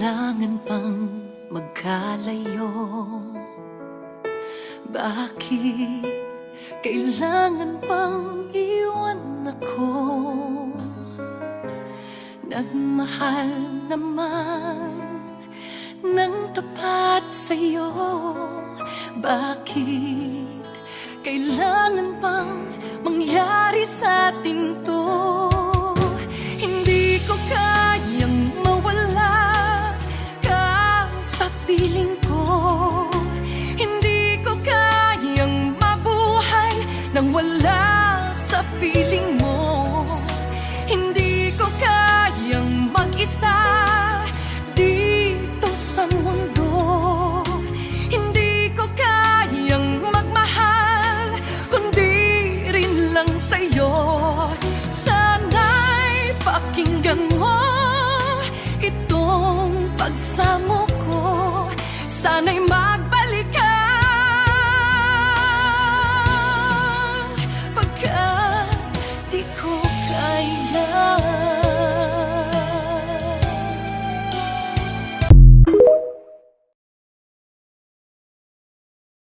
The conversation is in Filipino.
kailangan pang magkalayo? Bakit kailangan pang iwan ako? Nagmahal naman ng tapat sa'yo. Bakit kailangan pang mangyari sa atin to? Hindi ko kayang mawala ka sa piling ko. Hindi ko kayang mabuhay nang wala sa piling mo. Hindi ko kayang mag-isa dito sa mundo. Hindi ko kayang magmahal kundi rin lang sa'yo. Sana'y pakinggan mo itong pagsamo ko. Sana'y magbalik